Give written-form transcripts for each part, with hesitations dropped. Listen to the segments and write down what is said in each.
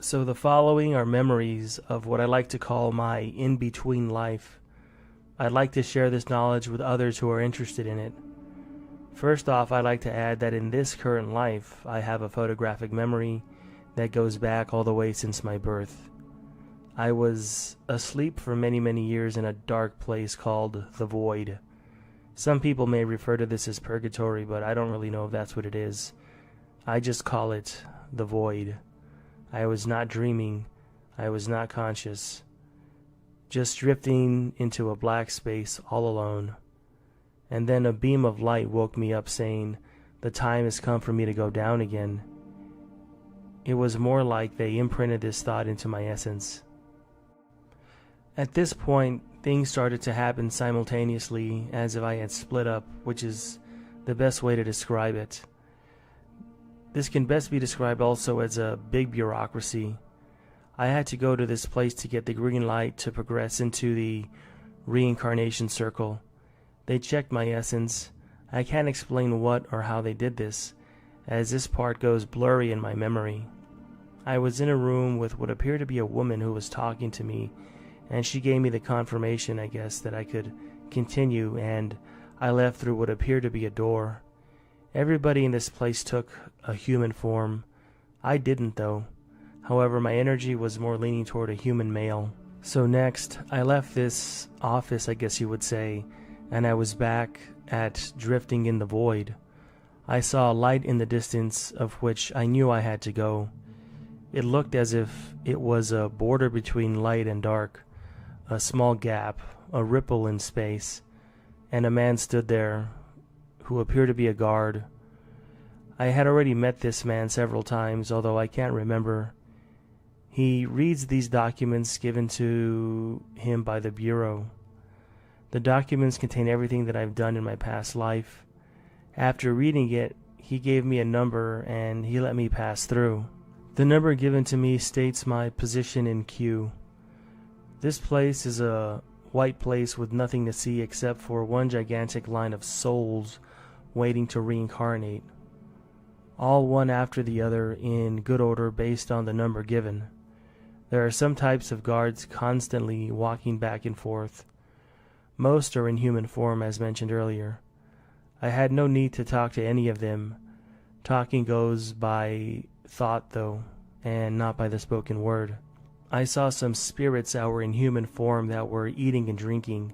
So the following are memories of what I like to call my in-between life. I'd like to share this knowledge with others who are interested in it. First off, I'd like to add that in this current life, I have a photographic memory that goes back all the way since my birth. I was asleep for many, many years in a dark place called the Void. Some people may refer to this as purgatory, but I don't really know if that's what it is. I just call it the Void. I was not dreaming. I was not conscious. Just drifting into a black space all alone. And then a beam of light woke me up saying, "The time has come for me to go down again." It was more like they imprinted this thought into my essence. At this point, things started to happen simultaneously as if I had split up, which is the best way to describe it. This can best be described also as a big bureaucracy. I had to go to this place to get the green light to progress into the reincarnation circle. They checked my essence. I can't explain what or how they did this, as this part goes blurry in my memory. I was in a room with what appeared to be a woman who was talking to me, and she gave me the confirmation, I guess, that I could continue, and I left through what appeared to be a door. Everybody in this place took a human form. I didn't, though. However, my energy was more leaning toward a human male. So next, I left this office, I guess you would say, and I was back at drifting in the void. I saw a light in the distance of which I knew I had to go. It looked as if it was a border between light and dark, a small gap, a ripple in space, and a man stood there who appeared to be a guard. I had already met this man several times, although I can't remember. He reads these documents given to him by the Bureau. The documents contain everything that I've done in my past life. After reading it, he gave me a number and he let me pass through. The number given to me states my position in queue. This place is a white place with nothing to see except for one gigantic line of souls waiting to reincarnate, all one after the other in good order based on the number given. There are some types of guards constantly walking back and forth. Most are in human form, as mentioned earlier. I had no need to talk to any of them. Talking goes by thought, though, and not by the spoken word. I saw some spirits that were in human form that were eating and drinking,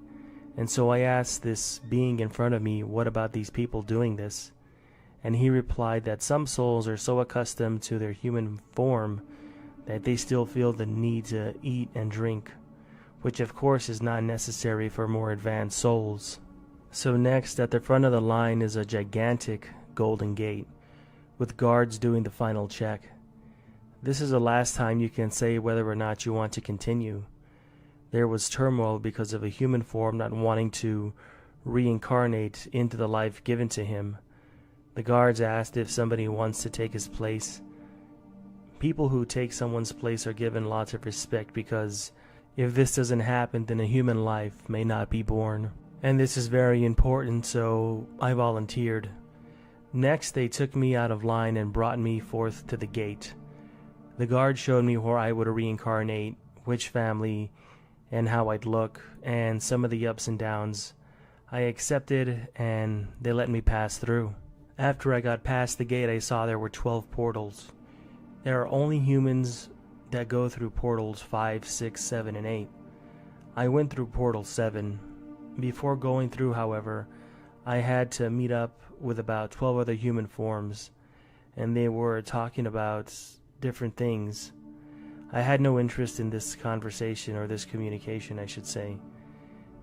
and so I asked this being in front of me, what about these people doing this? And he replied that some souls are so accustomed to their human form that they still feel the need to eat and drink, which of course is not necessary for more advanced souls. So next, at the front of the line is a gigantic golden gate, with guards doing the final check. This is the last time you can say whether or not you want to continue. There was turmoil because of a human form not wanting to reincarnate into the life given to him. The guards asked if somebody wants to take his place. People who take someone's place are given lots of respect because if this doesn't happen, then a human life may not be born. And this is very important, so I volunteered. Next, they took me out of line and brought me forth to the gate. The guard showed me where I would reincarnate, which family, and how I'd look, and some of the ups and downs. I accepted, and they let me pass through. After I got past the gate, I saw there were 12 portals. There are only humans that go through portals 5, 6, 7, and 8. I went through portal 7. Before going through, however, I had to meet up with about 12 other human forms, and they were talking about different things. I had no interest in this conversation, or this communication, I should say.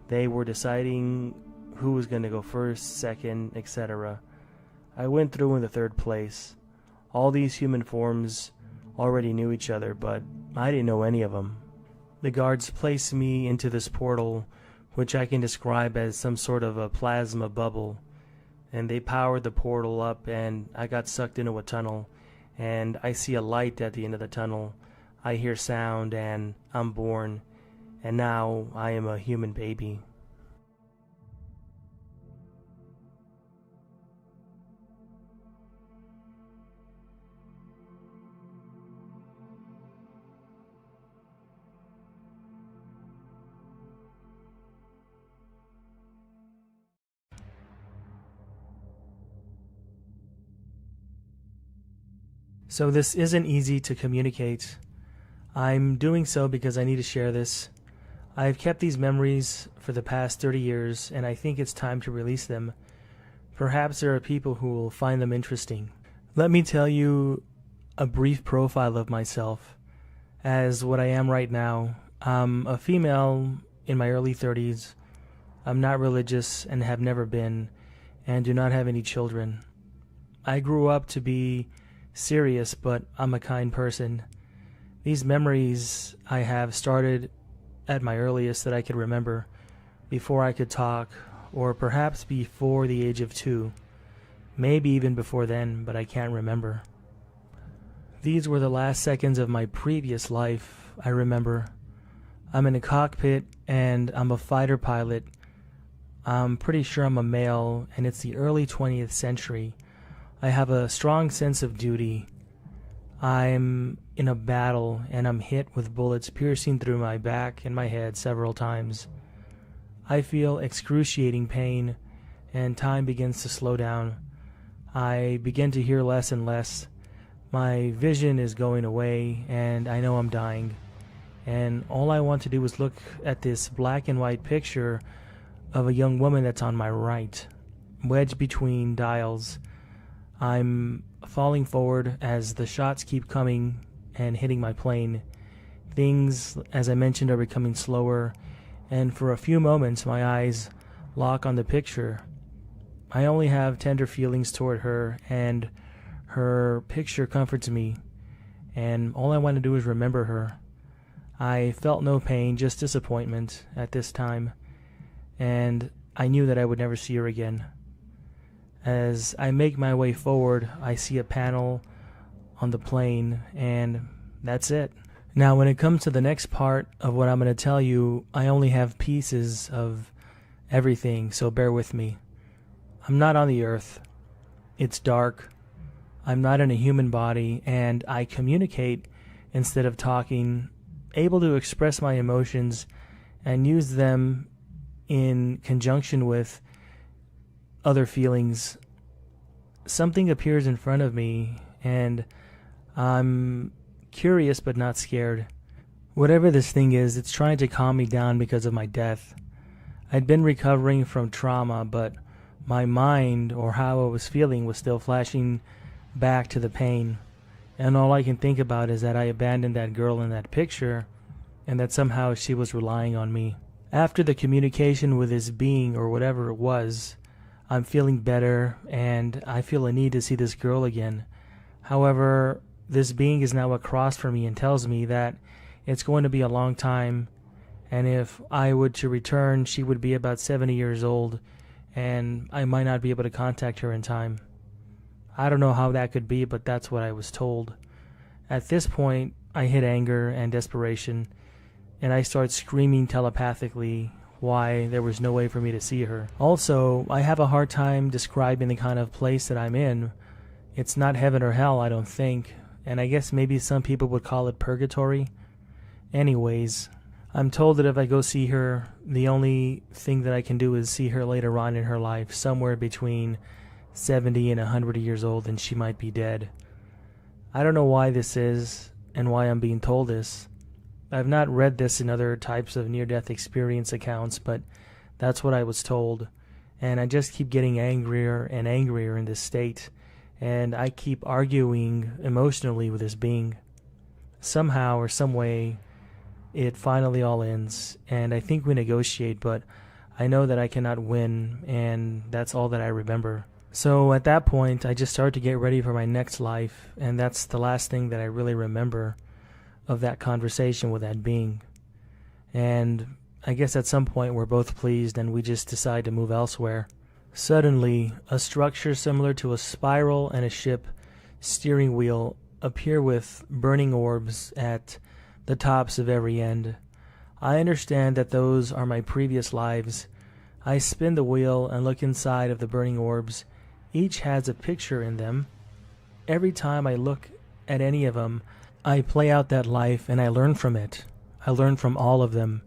They were deciding who was going to go first, second, etc. I went through in the third place. All these human forms already knew each other, but I didn't know any of them. The guards placed me into this portal, which I can describe as some sort of a plasma bubble, and they powered the portal up, and I got sucked into a tunnel, and I see a light at the end of the tunnel. I hear sound, and I'm born, and now I am a human baby. So this isn't easy to communicate. I'm doing so because I need to share this. I've kept these memories for the past 30 years, and I think it's time to release them. Perhaps there are people who will find them interesting. Let me tell you a brief profile of myself. As what I am right now, I'm a female in my early 30s. I'm not religious and have never been, and do not have any children. I grew up to be serious, but I'm a kind person. These memories I have started at my earliest that I could remember, before I could talk, or perhaps before the age of 2. Maybe even before then, but I can't remember. These were the last seconds of my previous life, I remember. I'm in a cockpit, and I'm a fighter pilot. I'm pretty sure I'm a male, and it's the early 20th century. I have a strong sense of duty. I'm in a battle, and I'm hit with bullets piercing through my back and my head several times. I feel excruciating pain, and time begins to slow down. I begin to hear less and less. My vision is going away, and I know I'm dying. And all I want to do is look at this black and white picture of a young woman that's on my right, wedged between dials. I'm falling forward as the shots keep coming and hitting my plane. Things, as I mentioned, are becoming slower, and for a few moments my eyes lock on the picture. I only have tender feelings toward her, and her picture comforts me, and all I want to do is remember her. I felt no pain, just disappointment at this time, and I knew that I would never see her again. As I make my way forward, I see a panel on the plane, and that's it. Now, when it comes to the next part of what I'm going to tell you, I only have pieces of everything, so bear with me. I'm not on the earth. It's dark. I'm not in a human body, and I communicate instead of talking, able to express my emotions and use them in conjunction with other feelings. Something appears in front of me, and I'm curious but not scared. Whatever this thing is, it's trying to calm me down because of my death. I'd been recovering from trauma, but my mind, or how I was feeling, was still flashing back to the pain. And all I can think about is that I abandoned that girl in that picture, and that somehow she was relying on me. After the communication with this being, or whatever it was, I'm feeling better, and I feel a need to see this girl again. However, this being is now across from me and tells me that it's going to be a long time, and if I were to return, she would be about 70 years old, and I might not be able to contact her in time. I don't know how that could be, but that's what I was told. At this point, I hit anger and desperation, and I start screaming telepathically why there was no way for me to see her. Also, I have a hard time describing the kind of place that I'm in. It's not heaven or hell, I don't think, and I guess maybe some people would call it purgatory. Anyways, I'm told that if I go see her, the only thing that I can do is see her later on in her life, somewhere between 70 and 100 years old, and she might be dead. I don't know why this is, and why I'm being told this. I've not read this in other types of near-death experience accounts, but that's what I was told. And I just keep getting angrier and angrier in this state, and I keep arguing emotionally with this being. Somehow or some way, it finally all ends, and I think we negotiate, but I know that I cannot win, and that's all that I remember. So at that point, I just start to get ready for my next life, and that's the last thing that I really remember of that conversation with that being. And I guess at some point we're both pleased, and we just decide to move elsewhere. Suddenly, a structure similar to a spiral and a ship steering wheel appear with burning orbs at the tops of every end. I understand that those are my previous lives. I spin the wheel and look inside of the burning orbs. Each has a picture in them. Every time I look at any of them, I play out that life, and I learn from it. I learn from all of them.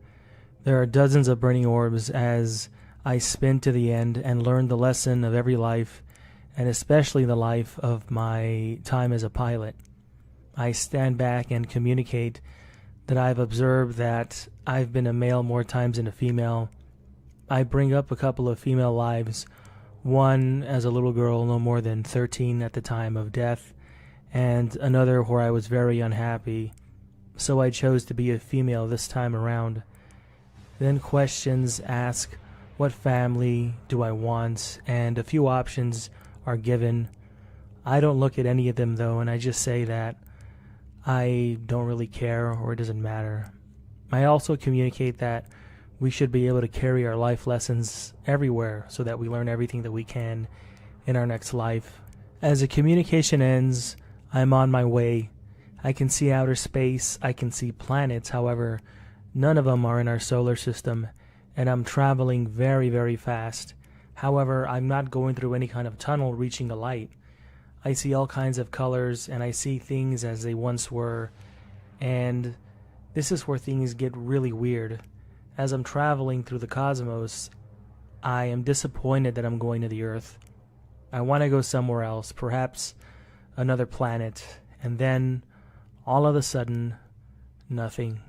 There are dozens of burning orbs as I spin to the end and learn the lesson of every life, and especially the life of my time as a pilot. I stand back and communicate that I've observed that I've been a male more times than a female. I bring up a couple of female lives, one as a little girl no more than 13 at the time of death, and another where I was very unhappy, so I chose to be a female this time around. Then questions ask, what family do I want, and a few options are given. I don't look at any of them though, and I just say that I don't really care, or it doesn't matter. I also communicate that we should be able to carry our life lessons everywhere so that we learn everything that we can in our next life. As the communication ends, I'm on my way. I can see outer space, I can see planets, however, none of them are in our solar system, and I'm traveling very, very fast. However, I'm not going through any kind of tunnel reaching a light. I see all kinds of colors, and I see things as they once were, and this is where things get really weird. As I'm traveling through the cosmos, I am disappointed that I'm going to the Earth. I want to go somewhere else, perhaps another planet, and then, all of a sudden, nothing.